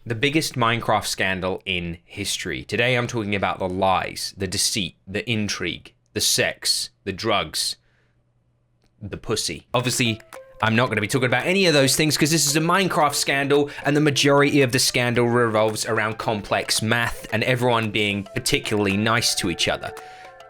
The biggest Minecraft scandal in history. Today I'm talking about the lies, the deceit, the intrigue, the sex, the drugs, the pussy. Obviously, I'm not going to be talking about any of those things because this is a Minecraft scandal and the majority of the scandal revolves around complex math and everyone being particularly nice to each other.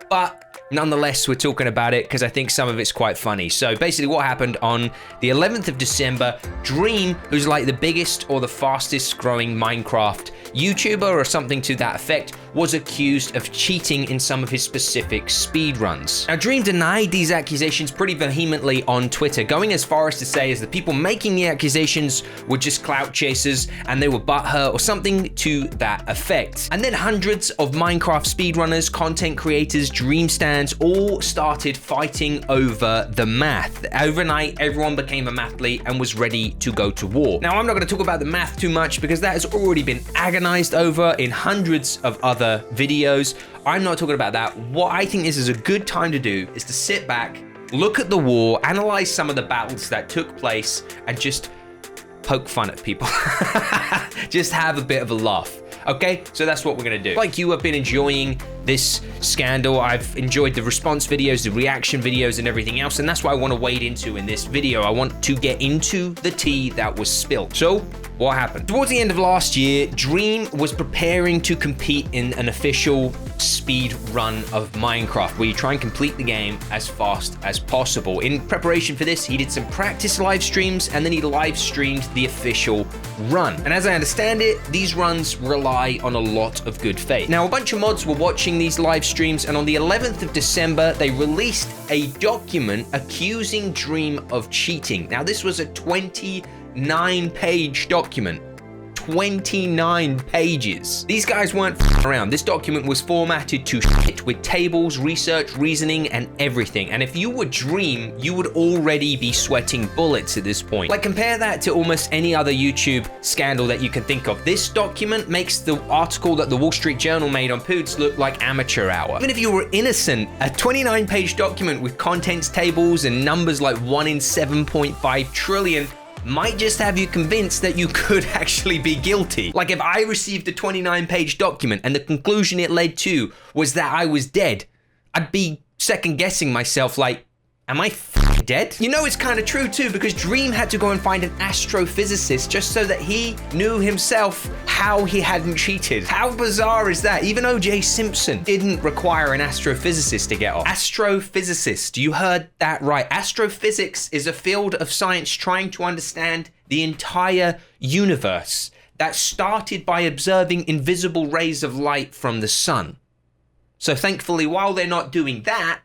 But nonetheless, we're talking about it because I think some of it's quite funny. So basically what happened on the 11th of December, Dream, who's like the biggest or the fastest growing Minecraft YouTuber or something to that effect, was accused of cheating in some of his specific speedruns. Now, Dream denied these accusations pretty vehemently on Twitter, going as far as to say as the people making the accusations were just clout chasers and they were butthurt or something to that effect. And then hundreds of Minecraft speedrunners, content creators, Dream stans all started fighting over the math. Overnight, everyone became a mathlete and was ready to go to war. Now, I'm not going to talk about the math too much because that has already been agonized over in hundreds of other videos. I'm not talking about that. What I think this is a good time to do is to sit back, look at the war, analyze some of the battles that took place, and just poke fun at people. Just have a bit of a laugh. Okay, so that's what we're gonna do. Like you have been enjoying this scandal. I've enjoyed the response videos, the reaction videos, and everything else, and that's what I want to wade into in this video. I want to get into the tea that was spilled. So, what happened? Towards the end of last year, Dream was preparing to compete in an official speed run of Minecraft, where you try and complete the game as fast as possible. In preparation for this, he did some practice live streams, and then he live streamed the official run. And as I understand it, these runs rely on a lot of good faith. Now, a bunch of mods were watching these live streams, and on the 11th of December, they released a document accusing Dream of cheating. Now, this was a 29-page document. 29 pages. These guys weren't around. This document was formatted to shit with tables, research, reasoning, and everything. And if you were Dream, you would already be sweating bullets at this point. Like, compare that to almost any other YouTube scandal that you can think of. This document makes the article that the Wall Street Journal made on Poods look like amateur hour. Even if you were innocent, a 29-page document with contents tables and numbers like 1 in 7.5 trillion might just have you convinced that you could actually be guilty. Like, if I received a 29-page document and the conclusion it led to was that I was dead, I'd be second guessing myself like, am I dead? You know, it's kind of true too, because Dream had to go and find an astrophysicist just so that he knew himself how he hadn't cheated. How bizarre is that? Even O.J. Simpson didn't require an astrophysicist to get off. Astrophysicist, you heard that right. Astrophysics is a field of science trying to understand the entire universe that started by observing invisible rays of light from the sun. So thankfully, while they're not doing that,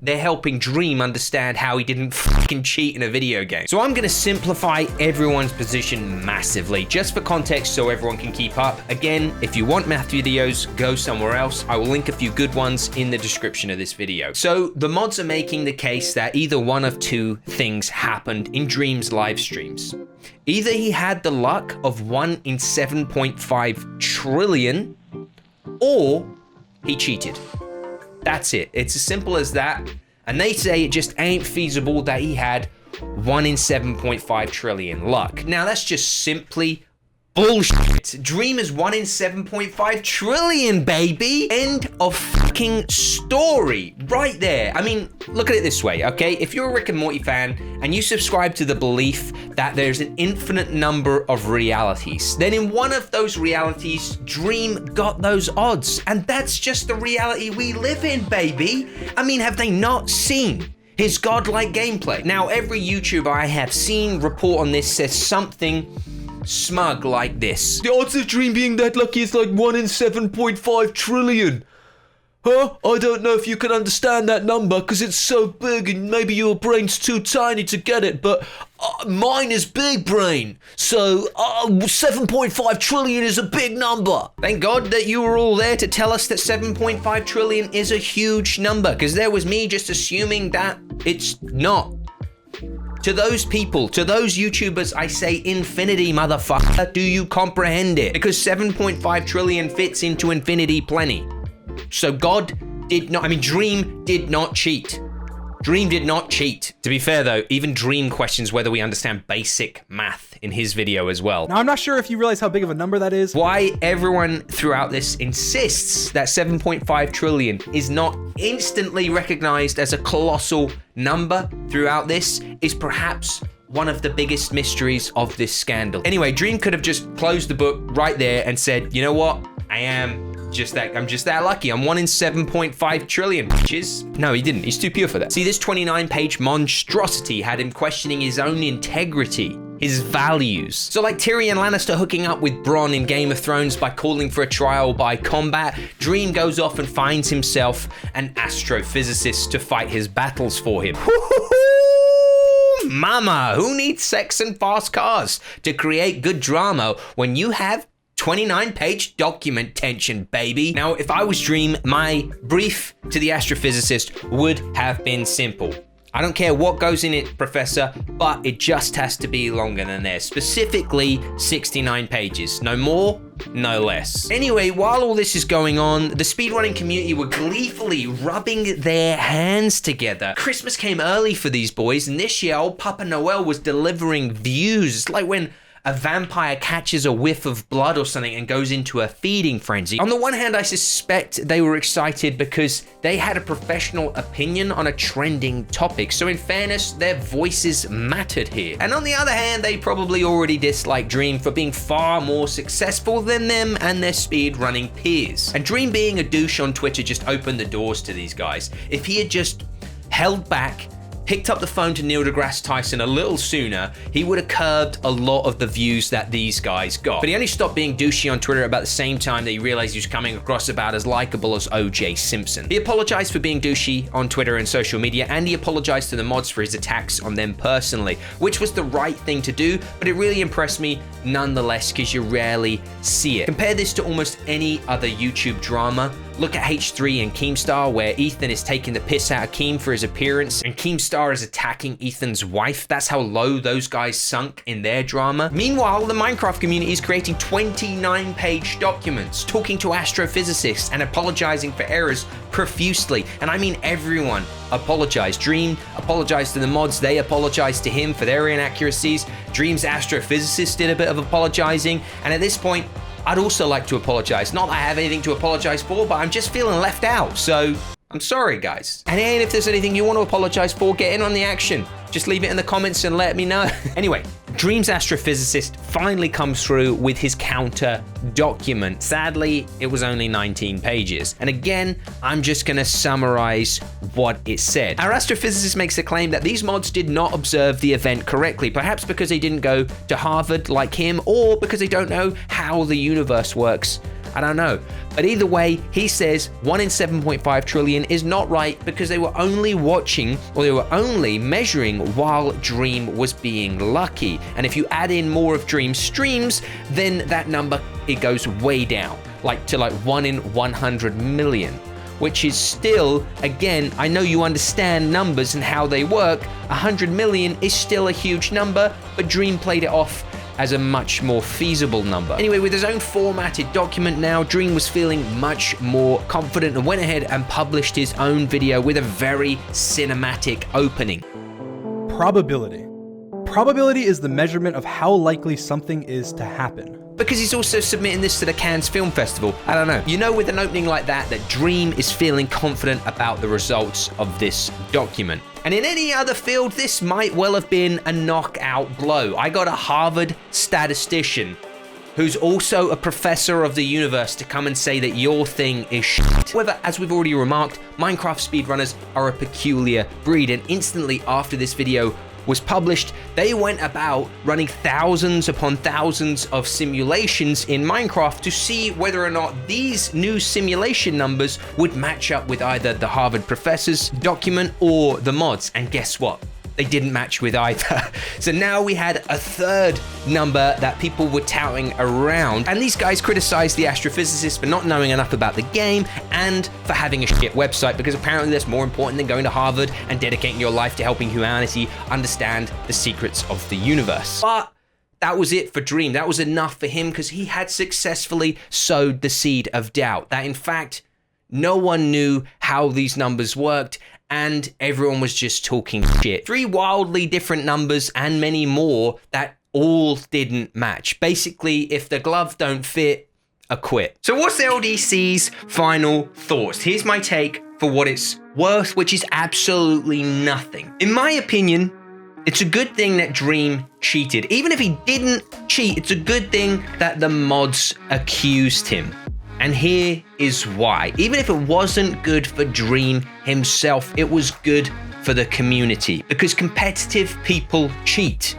they're helping Dream understand how he didn't fucking cheat in a video game. So I'm gonna simplify everyone's position massively, just for context so everyone can keep up. Again, if you want math videos, go somewhere else. I will link a few good ones in the description of this video. So the mods are making the case that either one of two things happened in Dream's live streams. Either he had the luck of 1 in 7.5 trillion, or he cheated. That's it. It's as simple as that. And they say it just ain't feasible that he had 1 in 7.5 trillion luck. Now, that's just simply bullshit. Dream is 1 in 7.5 trillion, baby. End of fucking story. Right there. I mean, look at it this way, okay? If you're a Rick and Morty fan and you subscribe to the belief that there's an infinite number of realities, then in one of those realities, Dream got those odds. And that's just the reality we live in, baby. I mean, have they not seen his godlike gameplay? Now, every YouTuber I have seen report on this says something smug like this. The odds of Dream being that lucky is like 1 in 7.5 trillion. Huh? I don't know if you can understand that number because it's so big and maybe your brain's too tiny to get it, but mine is big brain. So 7.5 trillion is a big number. Thank God that you were all there to tell us that 7.5 trillion is a huge number, because there was me just assuming that it's not. To those people, to those YouTubers, I say infinity, motherfucker. Do you comprehend it? Because 7.5 trillion fits into infinity plenty. So God did not, Dream did not cheat. Dream did not cheat. To be fair though, even Dream questions whether we understand basic math in his video as well. Now, I'm not sure if you realize how big of a number that is. Why everyone throughout this insists that 7.5 trillion is not instantly recognized as a colossal number throughout this is perhaps one of the biggest mysteries of this scandal. Anyway, Dream could have just closed the book right there and said, you know what? I'm just that lucky. I'm 1 in 7.5 trillion, bitches. No, he didn't. He's too pure for that. See, this 29-page monstrosity had him questioning his own integrity, his values. So like Tyrion Lannister hooking up with Bronn in Game of Thrones by calling for a trial by combat, Dream goes off and finds himself an astrophysicist to fight his battles for him. Mama, who needs sex and fast cars to create good drama when you have 29-page document tension, baby? Now, if I was Dream, my brief to the astrophysicist would have been simple. I don't care what goes in it, Professor, but it just has to be longer than this. Specifically, 69 pages. No more, no less. Anyway, while all this is going on, the speedrunning community were gleefully rubbing their hands together. Christmas came early for these boys, and this year, old Papa Noel was delivering views. It's like when a vampire catches a whiff of blood or something and goes into a feeding frenzy. On the one hand, I suspect they were excited because they had a professional opinion on a trending topic. So in fairness, their voices mattered here. And on the other hand, they probably already disliked Dream for being far more successful than them and their speedrunning peers. And Dream being a douche on Twitter just opened the doors to these guys. If he had just held back, picked up the phone to Neil deGrasse Tyson a little sooner, he would have curbed a lot of the views that these guys got. But he only stopped being douchey on Twitter about the same time that he realized he was coming across about as likable as O.J. Simpson. He apologized for being douchey on Twitter and social media, and he apologized to the mods for his attacks on them personally, which was the right thing to do, but it really impressed me nonetheless because you rarely see it. Compare this to almost any other YouTube drama. Look at H3 and Keemstar, where Ethan is taking the piss out of Keem for his appearance, and Keemstar is attacking Ethan's wife. That's how low those guys sunk in their drama. Meanwhile, the Minecraft community is creating 29-page documents, talking to astrophysicists and apologizing for errors profusely. And I mean everyone apologized. Dream apologized to the mods. They apologized to him for their inaccuracies. Dream's astrophysicist did a bit of apologizing. And at this point, I'd also like to apologize. Not that I have anything to apologize for, but I'm just feeling left out. So I'm sorry, guys. And if there's anything you want to apologize for, get in on the action. Just leave it in the comments and let me know. Anyway, Dream's astrophysicist finally comes through with his counter document. Sadly, it was only 19 pages. And again, I'm just gonna summarize what it said. Our astrophysicist makes a claim that these mods did not observe the event correctly, perhaps because they didn't go to Harvard like him, or because they don't know how the universe works. I don't know. But either way, he says 1 in 7.5 trillion is not right because they were only watching, or they were only measuring while Dream was being lucky. And if you add in more of Dream's streams, then that number, it goes way down, like to 1 in 100 million. Which is still, again, I know you understand numbers and how they work. 100 million is still a huge number, but Dream played it off as a much more feasible number. Anyway, with his own formatted document now, Dream was feeling much more confident and went ahead and published his own video with a very cinematic opening. Probability. Probability is the measurement of how likely something is to happen. Because he's also submitting this to the Cannes Film Festival. I don't know. You know, with an opening like that Dream is feeling confident about the results of this document. And in any other field, this might well have been a knockout blow. I got a Harvard statistician who's also a professor of the universe to come and say that your thing is shit. However, as we've already remarked, Minecraft speedrunners are a peculiar breed, and instantly after this video was published, they went about running thousands upon thousands of simulations in Minecraft to see whether or not these new simulation numbers would match up with either the Harvard professor's document or the mods. And guess what? They didn't match with either. So now we had a third number that people were touting around, and these guys criticized the astrophysicist for not knowing enough about the game and for having a shit website, because apparently that's more important than going to Harvard and dedicating your life to helping humanity understand the secrets of the universe. But that was it for Dream. That was enough for him because he had successfully sowed the seed of doubt that in fact no one knew how these numbers worked, and everyone was just talking shit. 3 wildly different numbers and many more that all didn't match. Basically, if the glove don't fit, I quit. So what's EllDeeCee's final thoughts? Here's my take for what it's worth, which is absolutely nothing. In my opinion, it's a good thing that Dream cheated. Even if he didn't cheat, it's a good thing that the mods accused him. And here is why. Even if it wasn't good for Dream himself, it was good for the community, because competitive people cheat.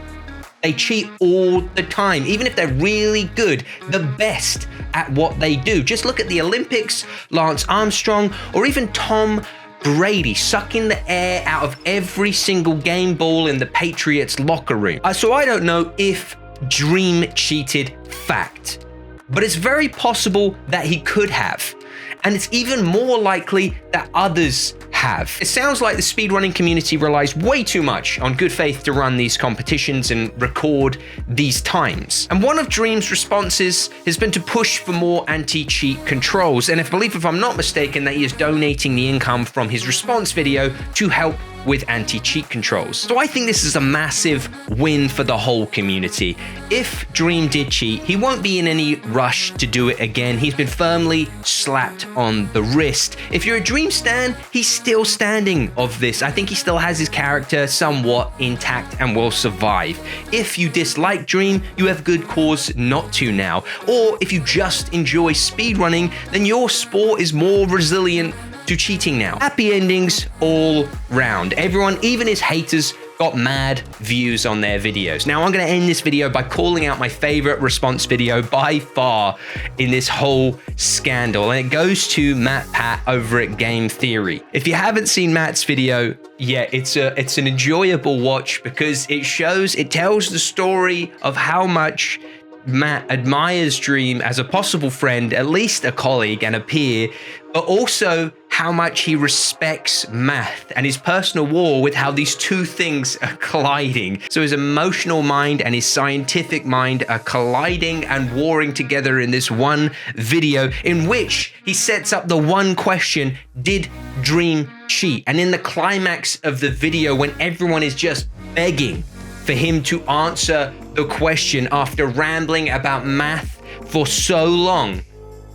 They cheat all the time, even if they're really good, the best at what they do. Just look at the Olympics, Lance Armstrong, or even Tom Brady sucking the air out of every single game ball in the Patriots locker room. So I don't know if Dream cheated, fact, but it's very possible that he could have. And it's even more likely that others have. It sounds like the speedrunning community relies way too much on good faith to run these competitions and record these times. And one of Dream's responses has been to push for more anti-cheat controls. And I believe, if I'm not mistaken, that he is donating the income from his response video to help with anti-cheat controls. So I think this is a massive win for the whole community. If Dream did cheat, he won't be in any rush to do it again. He's been firmly slapped on the wrist. If you're a Dream stan, he's still standing of this. I think he still has his character somewhat intact and will survive. If you dislike Dream, you have good cause not to now. Or if you just enjoy speedrunning, then your sport is more resilient to cheating now. Happy endings all round. Everyone, even his haters, got mad views on their videos. Now I'm gonna end this video by calling out my favorite response video by far in this whole scandal, and it goes to Matt Pat over at Game Theory. If you haven't seen Matt's video, yeah, it's an enjoyable watch, because it tells the story of how much Matt admires Dream as a possible friend, at least a colleague and a peer, but also how much he respects math and his personal war with how these two things are colliding. So his emotional mind and his scientific mind are colliding and warring together in this one video, in which he sets up the one question: did Dream cheat? And in the climax of the video, when everyone is just begging for him to answer the question after rambling about math for so long,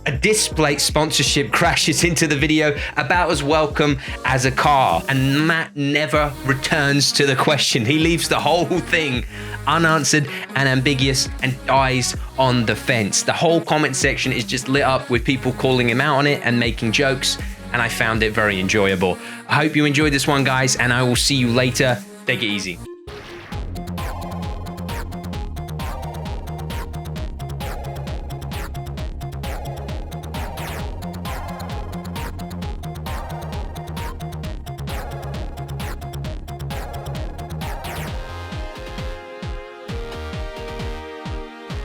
a display sponsorship crashes into the video about as welcome as a car, and Matt never returns to the question. He leaves the whole thing unanswered and ambiguous and dies on the fence. The whole comment section is just lit up with people calling him out on it and making jokes, and I found it very enjoyable. I hope you enjoyed this one, guys, and I will see you later. Take it easy.